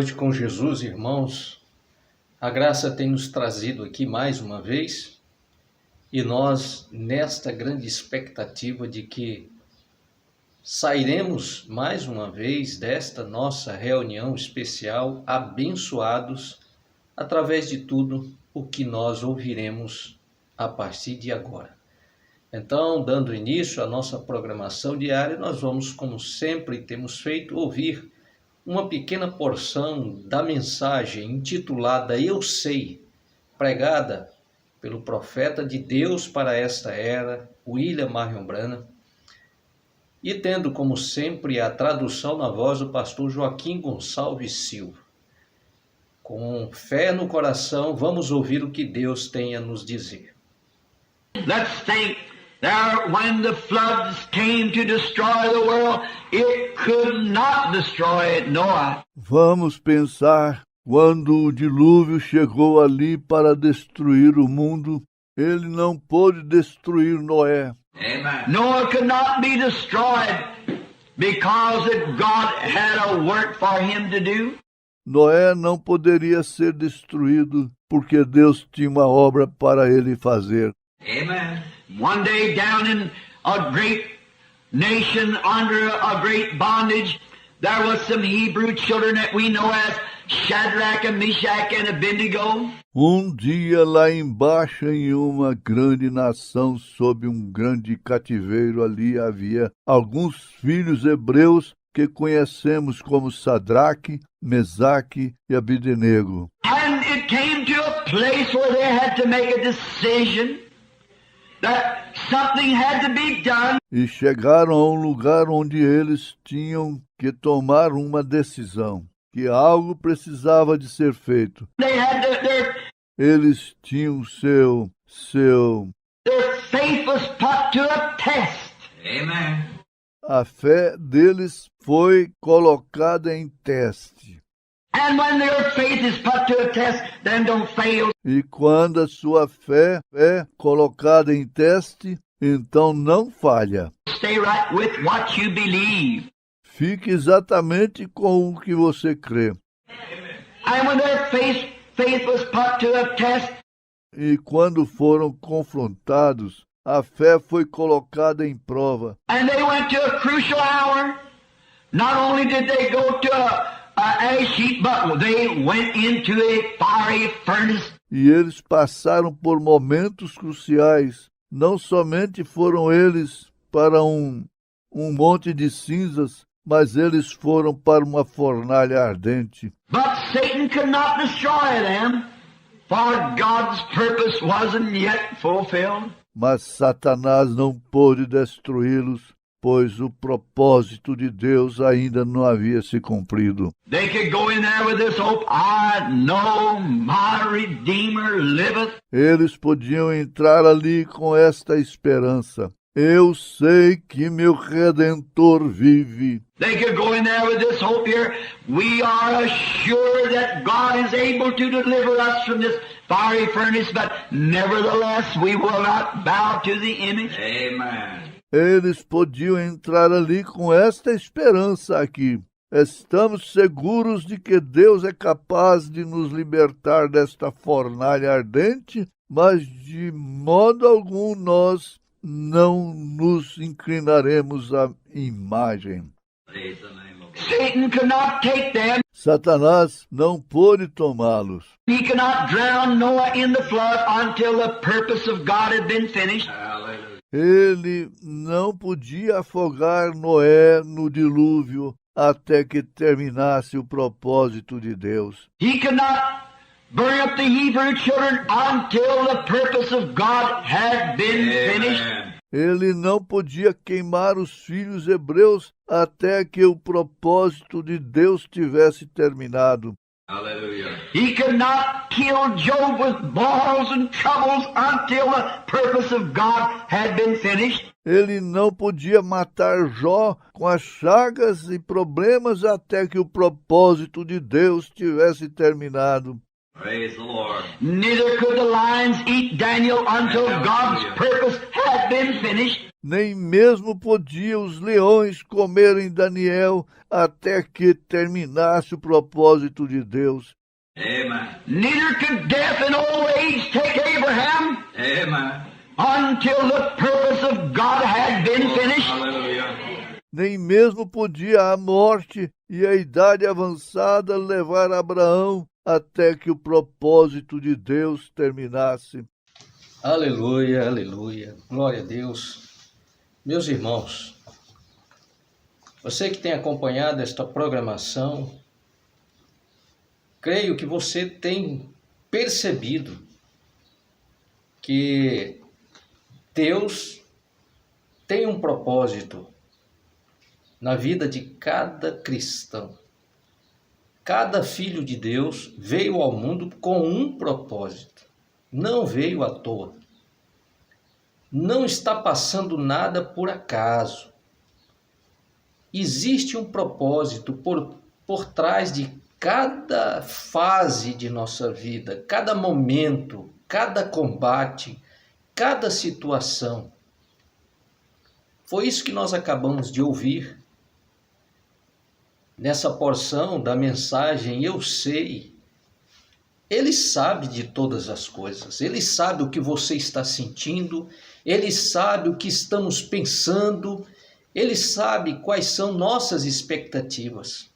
noite com Jesus, irmãos. A graça tem nos trazido aqui mais uma vez e nós, nesta grande expectativa de que sairemos mais uma vez desta nossa reunião especial abençoados através de tudo o que nós ouviremos a partir de agora. Então, dando início à nossa programação diária, nós vamos, como sempre temos feito, ouvir uma pequena porção da mensagem intitulada Eu Sei, pregada pelo profeta de Deus para esta era, William Marion Branham, e tendo como sempre a tradução na voz do pastor Joaquim Gonçalves Silva. Com fé no coração, vamos ouvir o que Deus tem a nos dizer. Let's think. There, when the floods came to destroy the world, it could not destroy Noah. Vamos pensar, quando o dilúvio chegou ali para destruir o mundo, ele não pôde destruir Noé. Amen. Noah could not be destroyed because God had a work for him to do. Noé não poderia ser destruído porque Deus tinha uma obra para ele fazer. Amen. One day down in a great nation under a great bondage, there was some Hebrew children that we know as Shadrach and Meshach and Abednego. Um dia lá embaixo, em uma grande nação, sob um grande cativeiro, ali havia alguns filhos hebreus que conhecemos como Sadraque, Mesaque e Abednego. And it came to a place where they had to make a decision that something had to be done. E chegaram a um lugar onde eles tinham que tomar uma decisão, que algo precisava de ser feito. They had Eles tinham their faith was put to a test. Amen. A fé deles foi colocada em teste. And when their faith is put to a test, then don't fail. E quando a sua fé é colocada em teste, então não falha. Stay right with what you believe. Fique exatamente com o que você crê. And when their faith was put to a test, E quando foram confrontados, a fé foi colocada em prova. and they went to a crucial hour, not only did they go to a ash heap, but they went into a fiery furnace. E eles passaram por momentos cruciais. Não somente foram eles para um monte de cinzas, mas eles foram para uma fornalha ardente. But Satan could not destroy them, for God's purpose wasn't yet fulfilled. Mas Satanás não pôde destruí-los, pois o propósito de Deus ainda não havia se cumprido. They could go in there with this hope, I know my Redeemer liveth. Eles podiam entrar ali com esta esperança. Eu sei que meu Redentor vive. They could go in there with this hope here. We are assured that God is able to deliver us from this fiery furnace, but nevertheless we will not bow to the image. Amen. Eles podiam entrar ali com esta esperança aqui. Estamos seguros de que Deus é capaz de nos libertar desta fornalha ardente, mas de modo algum nós não nos inclinaremos à imagem. Satan could not take them. Satanás não pôde tomá-los. He could not drown Noah in the flood until the purpose of God had been finished. Ele não podia afogar Noé no dilúvio até que terminasse o propósito de Deus. He could not burn up the Hebrew children until the purpose of God had been finished. Ele não podia queimar os filhos hebreus até que o propósito de Deus tivesse terminado. Hallelujah. He could not kill Job with boils and troubles until the purpose of God had been finished. Ele não podia matar Jó com as chagas e problemas até que o propósito de Deus tivesse terminado. Praise the Lord. Neither could the lions eat Daniel until God's purpose had been finished. Nem mesmo podiam os leões comerem Daniel até que terminasse o propósito de Deus. Amen. Neither could death and old age take Abraham. Amen. Until the purpose of God had been finished. Hallelujah. Nem mesmo podia a morte e a idade avançada levar Abraão até que o propósito de Deus terminasse. Aleluia, aleluia. Glória a Deus. Meus irmãos, você que tem acompanhado esta programação, creio que você tem percebido que Deus tem um propósito na vida de cada cristão. Cada filho de Deus veio ao mundo com um propósito. Não veio à toa. Não está passando nada por acaso. Existe um propósito por trás de cada fase de nossa vida, cada momento, cada combate, cada situação. Foi isso que nós acabamos de ouvir nessa porção da mensagem Eu Sei. Ele sabe de todas as coisas, Ele sabe o que você está sentindo, Ele sabe o que estamos pensando, Ele sabe quais são nossas expectativas.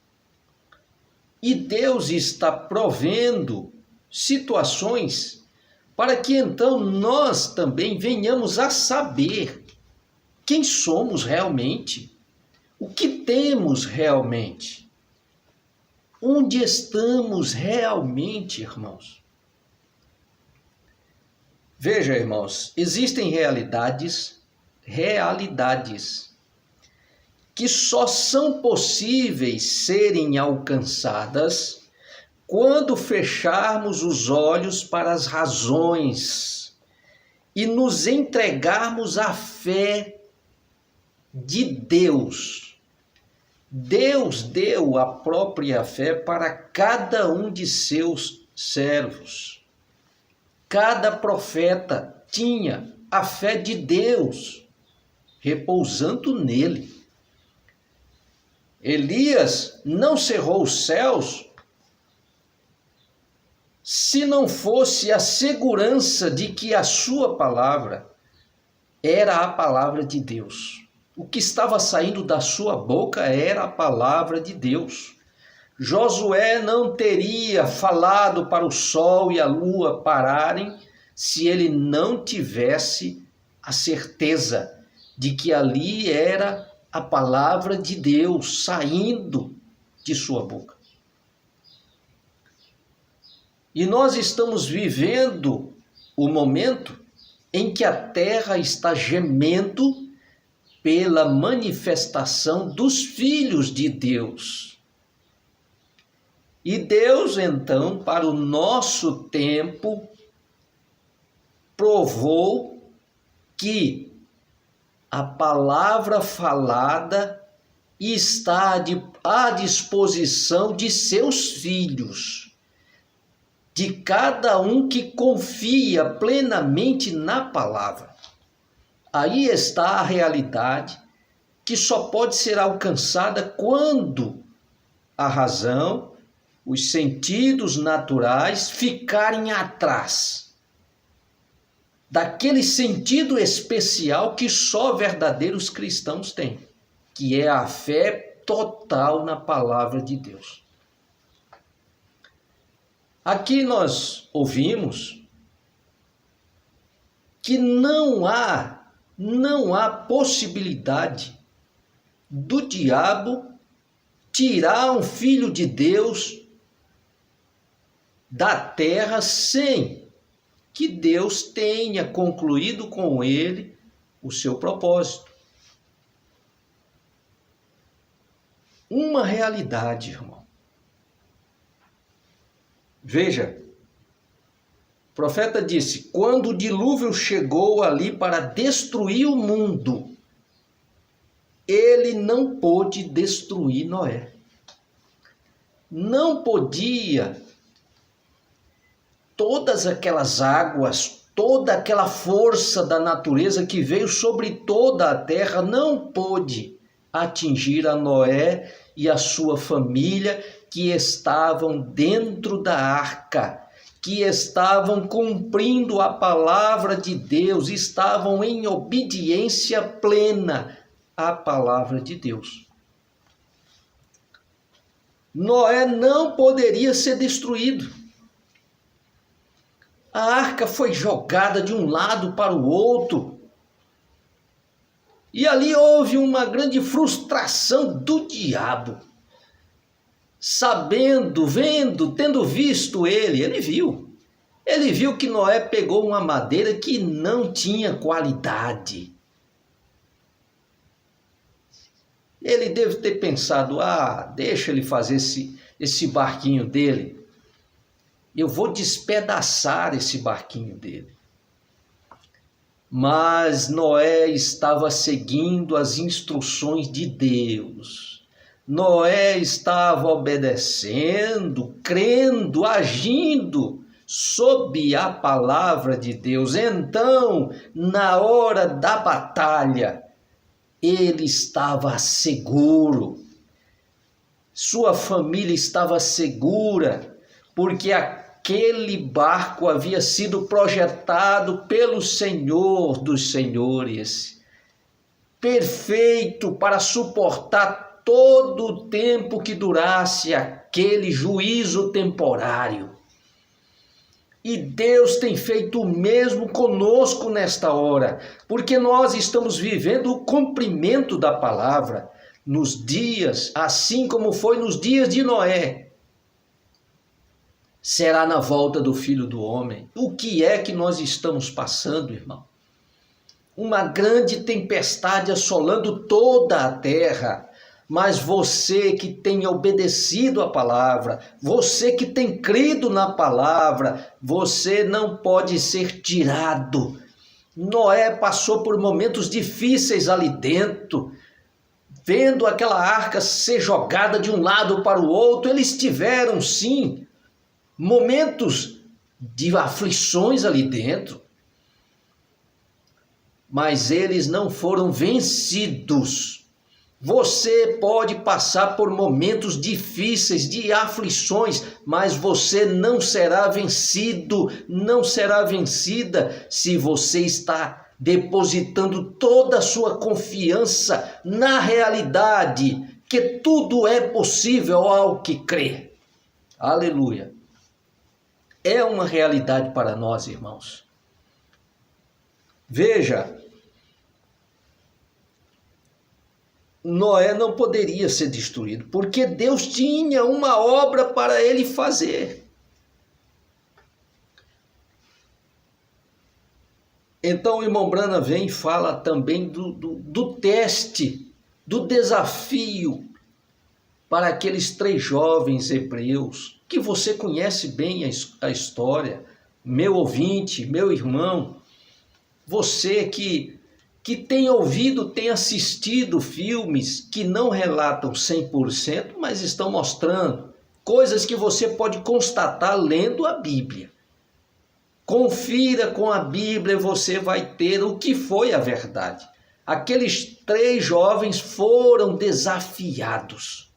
E Deus está provendo situações para que então nós também venhamos a saber quem somos realmente. O que temos realmente? Onde estamos realmente, irmãos? Veja, irmãos, existem realidades que só são possíveis serem alcançadas quando fecharmos os olhos para as razões e nos entregarmos à fé de Deus. Deus deu a própria fé para cada um de seus servos. Cada profeta tinha a fé de Deus, repousando nele. Elias não cerrou os céus se não fosse a segurança de que a sua palavra era a palavra de Deus. O que estava saindo da sua boca era a palavra de Deus. Josué não teria falado para o sol e a lua pararem se ele não tivesse a certeza de que ali era a palavra de Deus saindo de sua boca. E nós estamos vivendo o momento em que a terra está gemendo pela manifestação dos filhos de Deus. E Deus, então, para o nosso tempo, provou que a palavra falada está à disposição de seus filhos, de cada um que confia plenamente na palavra. Aí está a realidade que só pode ser alcançada quando a razão, os sentidos naturais ficarem atrás daquele sentido especial que só verdadeiros cristãos têm, que é a fé total na palavra de Deus. Aqui nós ouvimos que não há possibilidade do diabo tirar um filho de Deus da terra sem que Deus tenha concluído com ele o seu propósito. Uma realidade, irmão. Veja, o profeta disse, quando o dilúvio chegou ali para destruir o mundo, ele não pôde destruir Noé. Não podia todas aquelas águas, toda aquela força da natureza que veio sobre toda a terra não pôde atingir a Noé e a sua família que estavam dentro da arca, que estavam cumprindo a palavra de Deus, estavam em obediência plena à palavra de Deus. Noé não poderia ser destruído. A arca foi jogada de um lado para o outro. E ali houve uma grande frustração do diabo. Sabendo, vendo, tendo visto ele viu. Ele viu que Noé pegou uma madeira que não tinha qualidade. Ele deve ter pensado, deixa ele fazer esse barquinho dele. Eu vou despedaçar esse barquinho dele. Mas Noé estava seguindo as instruções de Deus. Noé estava obedecendo, crendo, agindo sob a palavra de Deus. Então, na hora da batalha, ele estava seguro. Sua família estava segura, porque aquele barco havia sido projetado pelo Senhor dos Senhores, perfeito para suportar todo o tempo que durasse aquele juízo temporário. E Deus tem feito o mesmo conosco nesta hora, porque nós estamos vivendo o cumprimento da palavra nos dias, assim como foi nos dias de Noé. Será na volta do Filho do Homem. O que é que nós estamos passando, irmão? Uma grande tempestade assolando toda a terra. Mas você que tem obedecido a palavra, você que tem crido na palavra, você não pode ser tirado. Noé passou por momentos difíceis ali dentro, vendo aquela arca ser jogada de um lado para o outro. Eles tiveram, sim, momentos de aflições ali dentro, mas eles não foram vencidos. Você pode passar por momentos difíceis, de aflições, mas você não será vencido, não será vencida se você está depositando toda a sua confiança na realidade, que tudo é possível ao que crê. Aleluia. É uma realidade para nós, irmãos. Veja, Noé não poderia ser destruído, porque Deus tinha uma obra para ele fazer. Então o irmão Branham vem e fala também do teste, do desafio para aqueles 3 jovens hebreus, que você conhece bem a história, meu ouvinte, meu irmão, você que tem ouvido, tem assistido filmes que não relatam 100%, mas estão mostrando coisas que você pode constatar lendo a Bíblia. Confira com a Bíblia e você vai ter o que foi a verdade. Aqueles 3 jovens foram desafiados.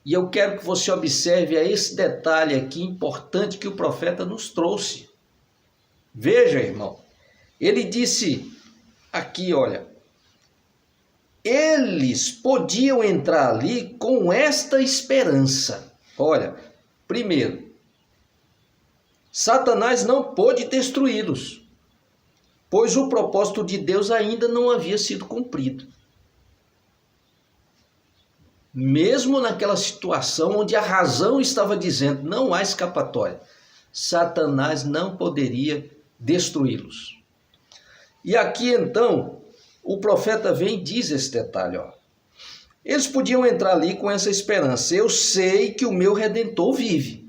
E eu quero que você observe esse detalhe aqui importante que o profeta nos trouxe. Veja, irmão. Ele disse aqui, olha, eles podiam entrar ali com esta esperança. Olha, primeiro, Satanás não pôde destruí-los, pois o propósito de Deus ainda não havia sido cumprido. Mesmo naquela situação onde a razão estava dizendo não há escapatória, Satanás não poderia destruí-los. E aqui então, o profeta vem e diz esse detalhe, ó. Eles podiam entrar ali com essa esperança. Eu sei que o meu Redentor vive.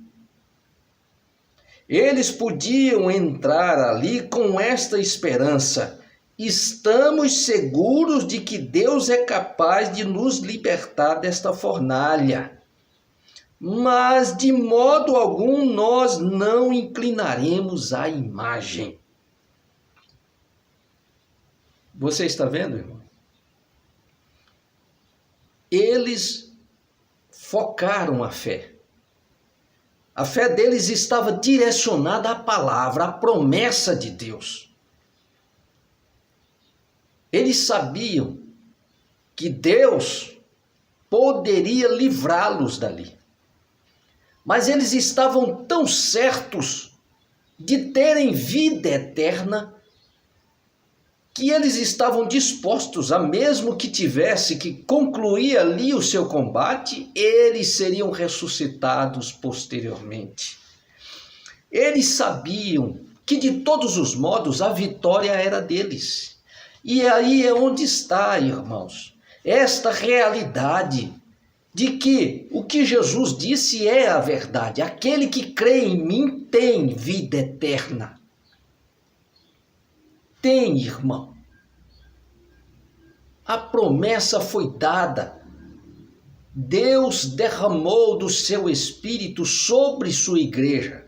Eles podiam entrar ali com esta esperança. Estamos seguros de que Deus é capaz de nos libertar desta fornalha. mas de modo algum nós não inclinaremos à imagem. Você está vendo, irmão? Eles focaram a fé. A fé deles estava direcionada à palavra, à promessa de Deus. Eles sabiam que Deus poderia livrá-los dali. Mas eles estavam tão certos de terem vida eterna que eles estavam dispostos a, mesmo que tivesse que concluir ali o seu combate, eles seriam ressuscitados posteriormente. Eles sabiam que de todos os modos a vitória era deles. E aí é onde está, irmãos, esta realidade de que o que Jesus disse é a verdade. Aquele que crê em mim tem vida eterna. Tem, irmão. A promessa foi dada. Deus derramou do seu Espírito sobre sua igreja.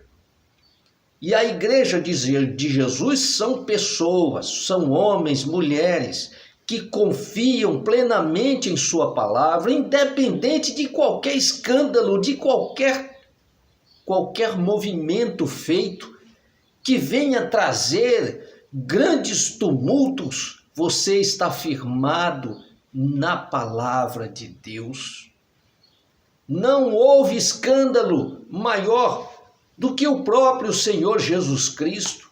E a igreja de Jesus são pessoas, são homens, mulheres, que confiam plenamente em sua palavra, independente de qualquer escândalo, de qualquer movimento feito que venha trazer grandes tumultos. Você está firmado na palavra de Deus. Não houve escândalo maior do que o próprio Senhor Jesus Cristo.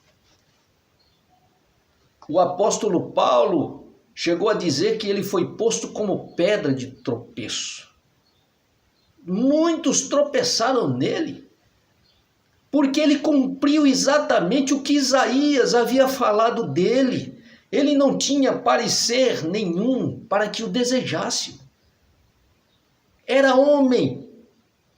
O apóstolo Paulo chegou a dizer que ele foi posto como pedra de tropeço. Muitos tropeçaram nele, porque ele cumpriu exatamente o que Isaías havia falado dele. Ele não tinha parecer nenhum para que o desejasse. Era homem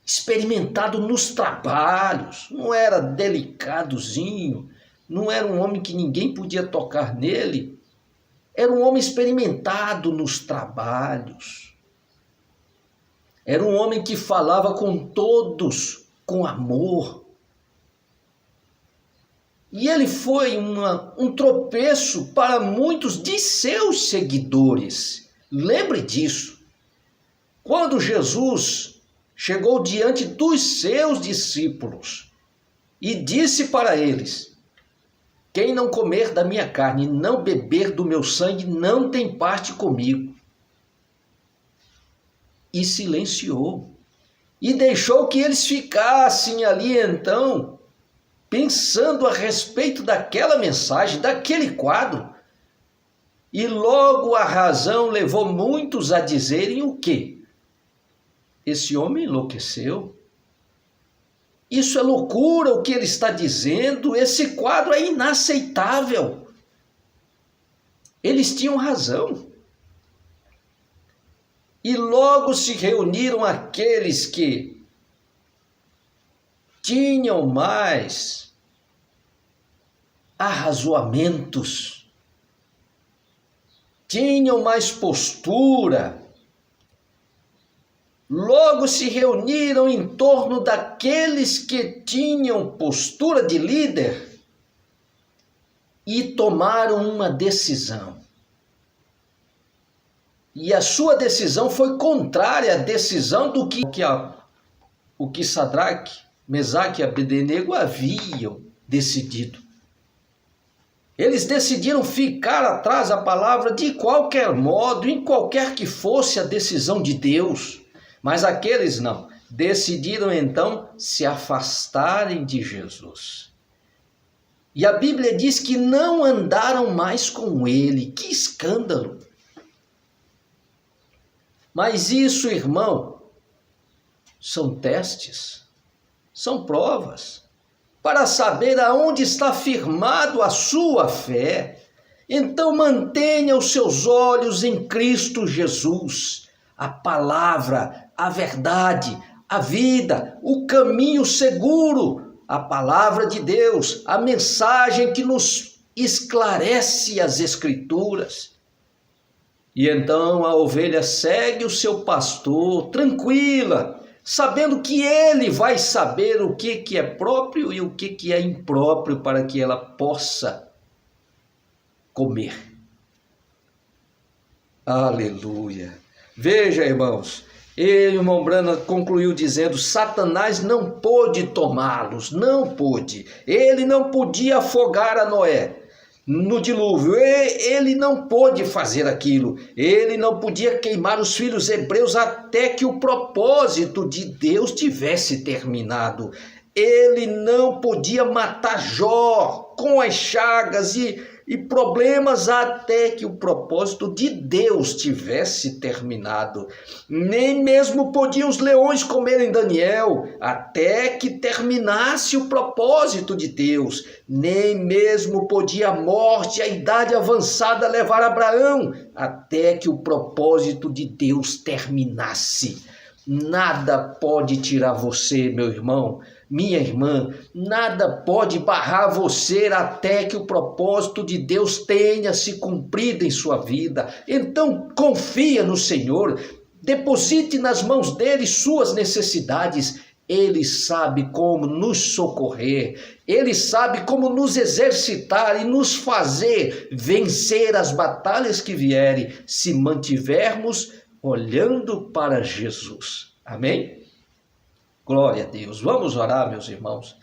experimentado nos trabalhos, não era delicadozinho, não era um homem que ninguém podia tocar nele. Era um homem experimentado nos trabalhos. Era um homem que falava com todos com amor. E ele foi um tropeço para muitos de seus seguidores. Lembre disso. Quando Jesus chegou diante dos seus discípulos e disse para eles: quem não comer da minha carne e não beber do meu sangue não tem parte comigo. E silenciou. E deixou que eles ficassem ali então, pensando a respeito daquela mensagem, daquele quadro. E logo a razão levou muitos a dizerem o quê? Esse homem enlouqueceu. Isso é loucura o que ele está dizendo, esse quadro é inaceitável. Eles tinham razão. E logo se reuniram aqueles que tinham mais arrazoamentos, tinham mais postura. Logo se reuniram em torno daqueles que tinham postura de líder e tomaram uma decisão. E a sua decisão foi contrária à decisão do que Sadraque, Mesaque e Abdenego haviam decidido. Eles decidiram ficar atrás da palavra de qualquer modo, em qualquer que fosse a decisão de Deus. Mas aqueles não, decidiram então se afastarem de Jesus. E a Bíblia diz que não andaram mais com ele. Que escândalo! Mas isso, irmão, são testes, são provas, para saber aonde está firmado a sua fé. Então mantenha os seus olhos em Cristo Jesus, a palavra, a verdade, a vida, o caminho seguro, a palavra de Deus, a mensagem que nos esclarece as Escrituras. E então a ovelha segue o seu pastor, tranquila, sabendo que ele vai saber o que é próprio e o que é impróprio para que ela possa comer. Aleluia! Veja, irmãos, irmão Branham concluiu dizendo: Satanás não pôde tomá-los, não pôde. Ele não podia afogar a Noé no dilúvio, ele não pôde fazer aquilo, ele não podia queimar os filhos hebreus até que o propósito de Deus tivesse terminado. Ele não podia matar Jó com as chagas e problemas até que o propósito de Deus tivesse terminado. Nem mesmo podiam os leões comerem Daniel até que terminasse o propósito de Deus. Nem mesmo podia a morte, a idade avançada levar Abraão até que o propósito de Deus terminasse. Nada pode tirar você, meu irmão, minha irmã, nada pode barrar você até que o propósito de Deus tenha se cumprido em sua vida. Então confia no Senhor, deposite nas mãos dele suas necessidades. Ele sabe como nos socorrer, ele sabe como nos exercitar e nos fazer vencer as batalhas que vierem, se mantivermos olhando para Jesus. Amém? Glória a Deus. Vamos orar, meus irmãos.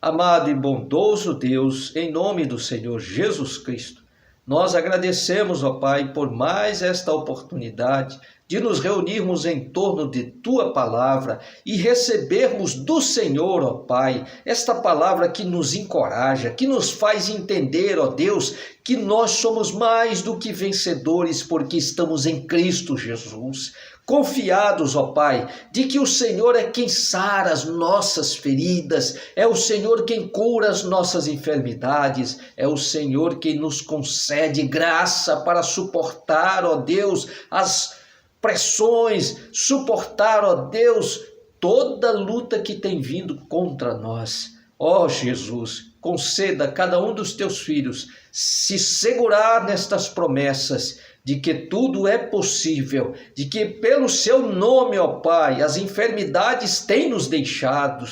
Amado e bondoso Deus, em nome do Senhor Jesus Cristo, nós agradecemos, ó Pai, por mais esta oportunidade de nos reunirmos em torno de Tua palavra e recebermos do Senhor, ó Pai, esta palavra que nos encoraja, que nos faz entender, ó Deus, que nós somos mais do que vencedores porque estamos em Cristo Jesus. Confiados, ó Pai, de que o Senhor é quem sara as nossas feridas, é o Senhor quem cura as nossas enfermidades, é o Senhor quem nos concede graça para suportar, ó Deus, as pressões, suportar, ó Deus, toda luta que tem vindo contra nós. Ó Jesus, conceda a cada um dos teus filhos se segurar nestas promessas de que tudo é possível, de que pelo seu nome, ó Pai, as enfermidades têm nos deixado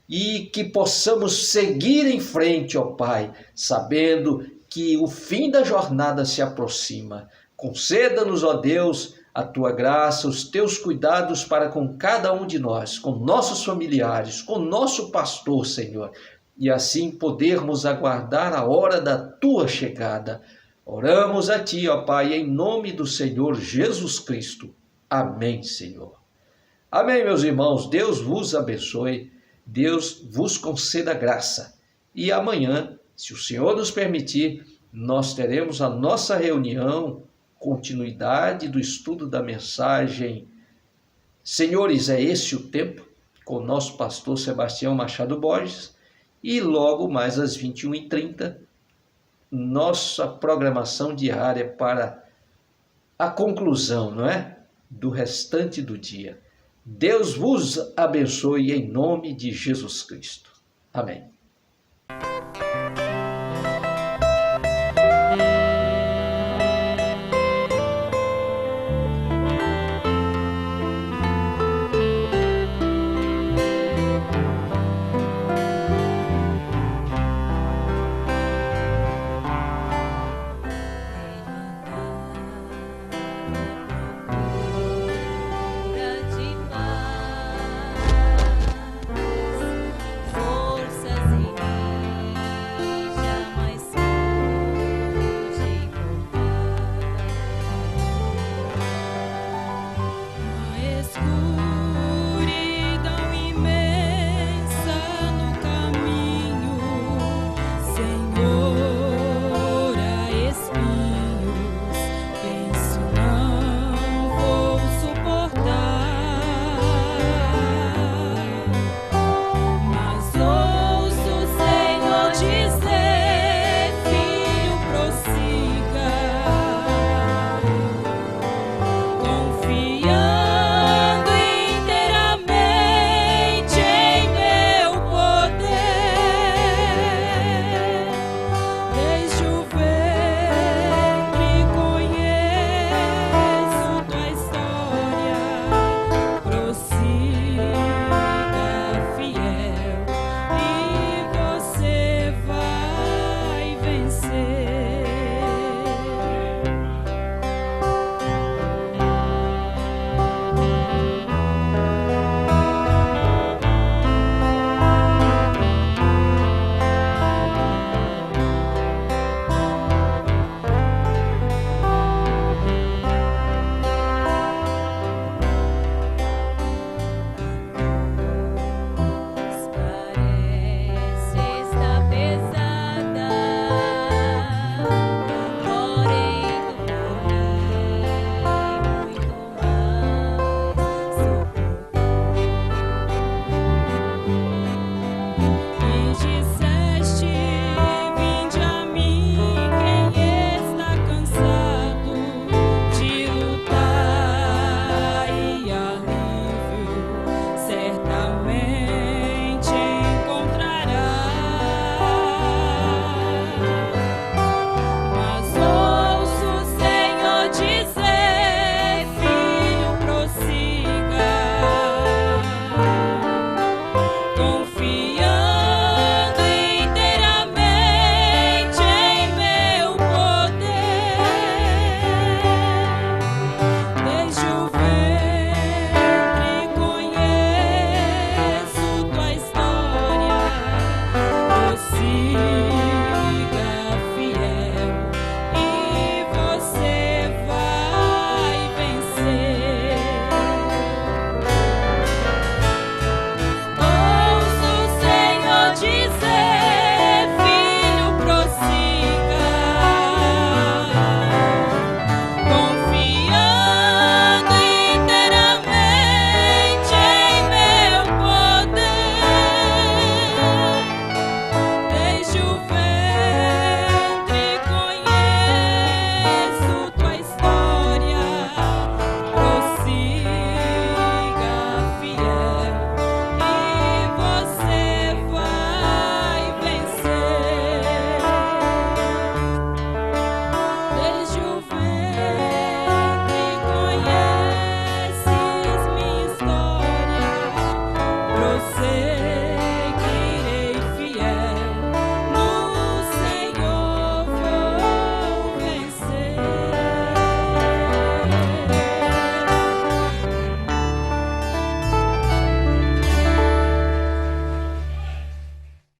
e que possamos seguir em frente, ó Pai, sabendo que o fim da jornada se aproxima. Conceda-nos, ó Deus, a tua graça, os teus cuidados para com cada um de nós, com nossos familiares, com nosso pastor, Senhor, e assim podermos aguardar a hora da tua chegada. Oramos a ti, ó Pai, em nome do Senhor Jesus Cristo. Amém, Senhor. Amém, meus irmãos. Deus vos abençoe, Deus vos conceda graça. E amanhã, se o Senhor nos permitir, nós teremos a nossa reunião, continuidade do estudo da mensagem Senhores, é esse o tempo, com o nosso pastor Sebastião Machado Borges, e logo mais às 21h30, nossa programação diária para a conclusão, não é? Do restante do dia. Deus vos abençoe em nome de Jesus Cristo. Amém. Forças see.